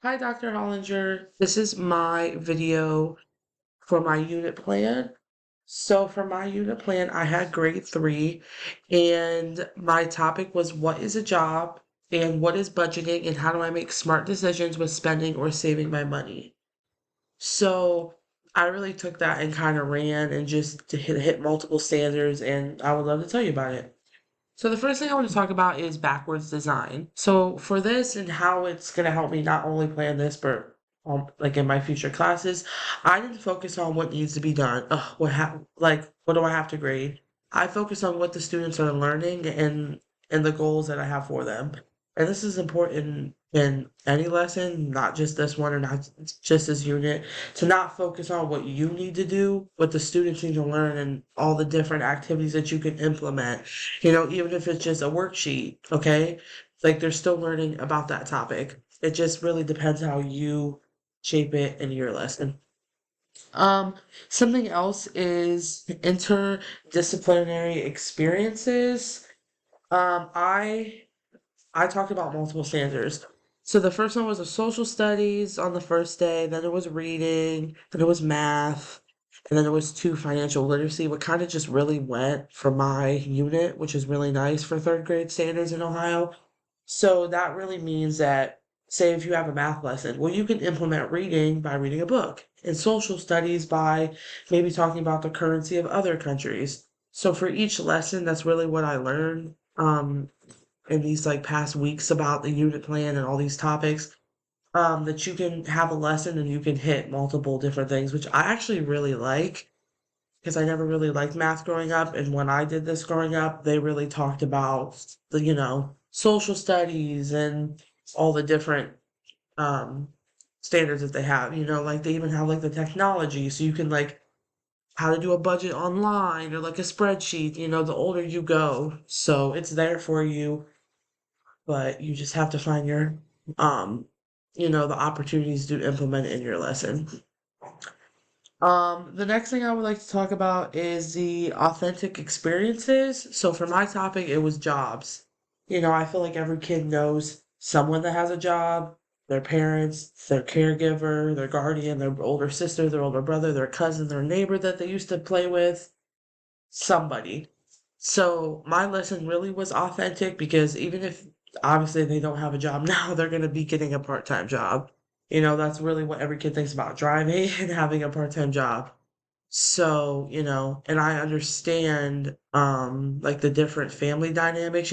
Hi, Dr. Hollinger. This is my video for my unit plan. So for my unit plan, I had grade three, and my topic was what is a job and what is budgeting and how do I make smart decisions with spending or saving my money. So I really took that and kind of ran and just to hit multiple standards, and I would love to tell you about it. So the first thing I want to talk about is backwards design. So for this and how it's going to help me not only plan this, but like in my future classes, I didn't focus on what needs to be done. What do I have to grade? I focus on what the students are learning and the goals that I have for them. And this is important in any lesson, not just this one or not just this unit, to not focus on what you need to do, what the students need to learn, and all the different activities that you can implement. Even if it's just a worksheet, okay? Like they're still learning about that topic. It just really depends how you shape it in your lesson. Um, Something else is interdisciplinary experiences. Um, I I talked about multiple standards. So the first one was a social studies on the first day, then it was reading, then it was math, and then it was two financial literacy, what kind of just really went for my unit, which is really nice for third grade standards in Ohio. So that really means that, say, if you have a math lesson, well, you can implement reading by reading a book, and social studies by maybe talking about the currency of other countries. So for each lesson, that's really what I learned. In these like past weeks about the unit plan and all these topics, that you can have a lesson and you can hit multiple different things, which I actually really like because I never really liked math growing up. And when I did this growing up, they really talked about the social studies and all the different um, standards that they have. Like they even have like the technology, so you can like how to do a budget online or like a spreadsheet. The older you go, so it's there for you, but you just have to find um, the opportunities to implement it in your lesson. The next thing I would like to talk about is the authentic experiences. So for my topic, it was jobs. I feel like every kid knows someone that has a job, their parents, their caregiver, their guardian, their older sister, their older brother, their cousin, their neighbor that they used to play with, somebody. So my lesson really was authentic because even if obviously they don't have a job now, they're going to be getting a part-time job. That's really what every kid thinks about, driving and having a part-time job. So, and I understand like the different family dynamics,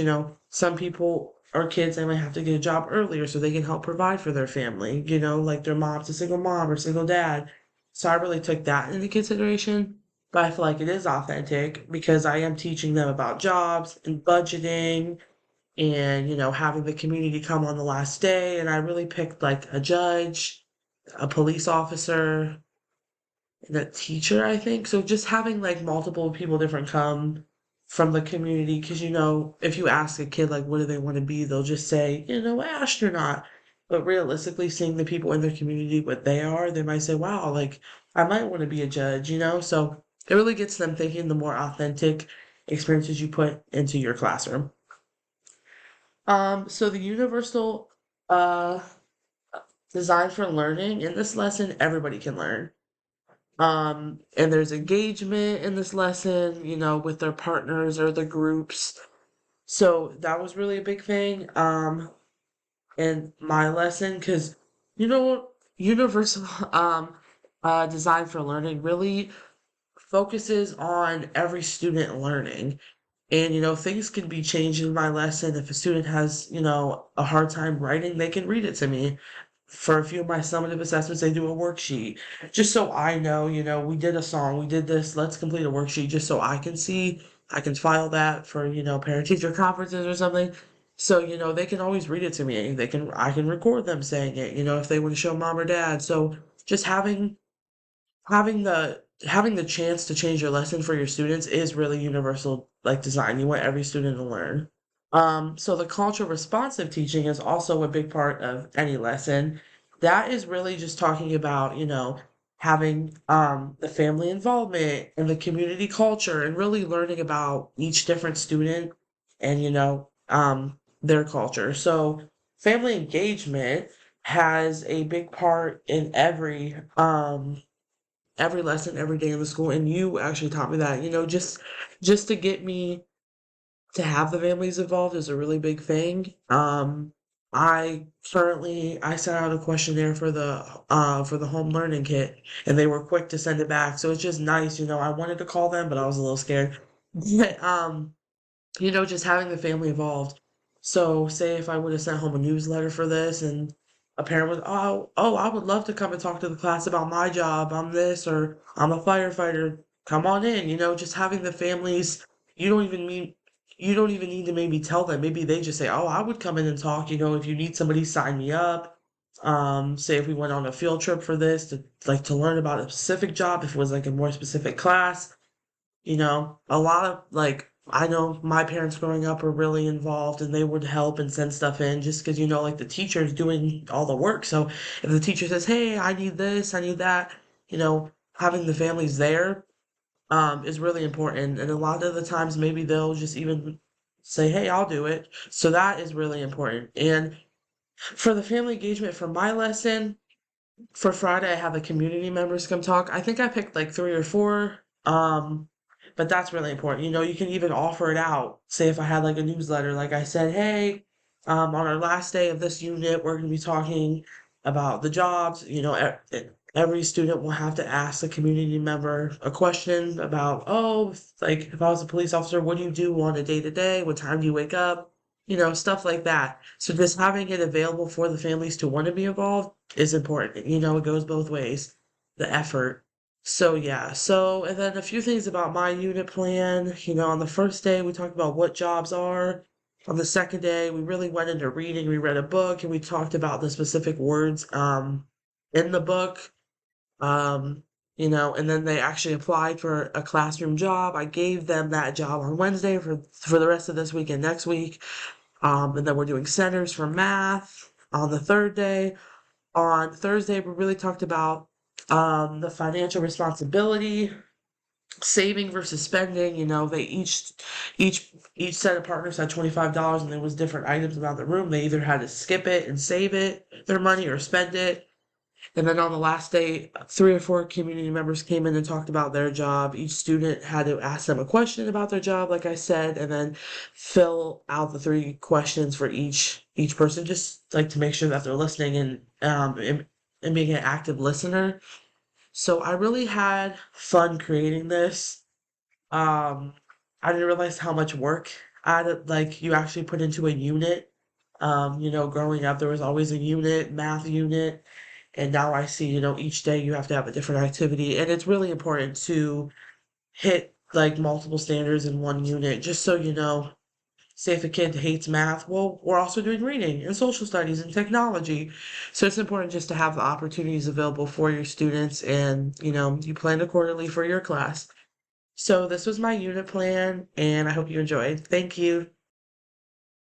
some people or kids they might have to get a job earlier so they can help provide for their family, like their mom's a single mom or single dad. So I really took that into consideration. But I feel like it is authentic because I am teaching them about jobs and budgeting and, having the community come on the last day. And I really picked like a judge, a police officer, the teacher, I think. So just having like multiple people different come from the community, because if you ask a kid like what do they want to be, they'll just say, astronaut. But realistically, seeing the people in their community what they are, they might say, wow, like I might want to be a judge. So it really gets them thinking the more authentic experiences you put into your classroom. So the universal uh design for learning in this lesson, everybody can learn. And there's engagement in this lesson, with their partners or the groups. So that was really a big thing in my lesson because, universal design for learning really focuses on every student learning. And, things can be changed in my lesson. If a student has, a hard time writing, they can read it to me. For a few of my summative assessments, they do a worksheet. Just so I know, we did a song, we did this, let's complete a worksheet just so I can see. I can file that for, parent teacher conferences or something. So, they can always read it to me. I can record them saying it, if they want to show mom or dad. So just having the chance to change your lesson for your students is really universal like design. You want every student to learn. So the culture responsive teaching is also a big part of any lesson. That is really just talking about, having the family involvement and the community culture and really learning about each different student and their culture. So family engagement has a big part in every lesson every day in the school, and you actually taught me that, just to get me to have the families involved is a really big thing. I sent out a questionnaire for the home learning kit, and they were quick to send it back. So it's just nice, I wanted to call them, but I was a little scared. But, just having the family involved. So, say if I would have sent home a newsletter for this, and a parent was, oh, I would love to come and talk to the class about my job. I'm this, or I'm a firefighter. Come on in. Just having the families. You don't even mean. You don't even need to maybe tell them. Maybe they just say, "Oh, I would come in and talk." If you need somebody, sign me up. Say if we went on a field trip for this to learn about a specific job, if it was like a more specific class, a lot of I know my parents growing up were really involved and they would help and send stuff in just because, like the teacher's doing all the work. So if the teacher says, hey, I need this, I need that, having the families there is really important. And a lot of the times maybe they'll just even say, hey, I'll do it. So that is really important. And for the family engagement for my lesson, for Friday, I have the community members come talk. I think I picked like three or four. But that's really important. You can even offer it out. Say if I had like a newsletter, like I said, hey, on our last day of this unit, we're going to be talking about the jobs. Every student will have to ask a community member a question about, oh, like if I was a police officer, what do you do on a day to day? What time do you wake up? Stuff like that. So just having it available for the families to want to be involved is important. It goes both ways. The effort. So yeah, and then a few things about my unit plan. On the first day we talked about what jobs are. On the second day, we really went into reading. We read a book and we talked about the specific words in the book. And then they actually applied for a classroom job. I gave them that job on Wednesday for the rest of this week and next week. And then we're doing centers for math on the third day. On Thursday, we really talked about the financial responsibility, saving versus spending. They each set of partners had $25, and there was different items around the room. They either had to skip it and save it, their money, or spend it. And then on the last day, three or four community members came in and talked about their job. Each student had to ask them a question about their job, like I said, and then fill out the three questions for each person, just like to make sure that they're listening and being an active listener. So I really had fun creating this. Um, I didn't realize how much work you actually put into a unit. Growing up, there was always a unit, math unit, and now I see, each day you have to have a different activity, and it's really important to hit like multiple standards in one unit, just so say if a kid hates math, well, we're also doing reading and social studies and technology. So it's important just to have the opportunities available for your students and, you plan accordingly for your class. So this was my unit plan, and I hope you enjoyed. Thank you.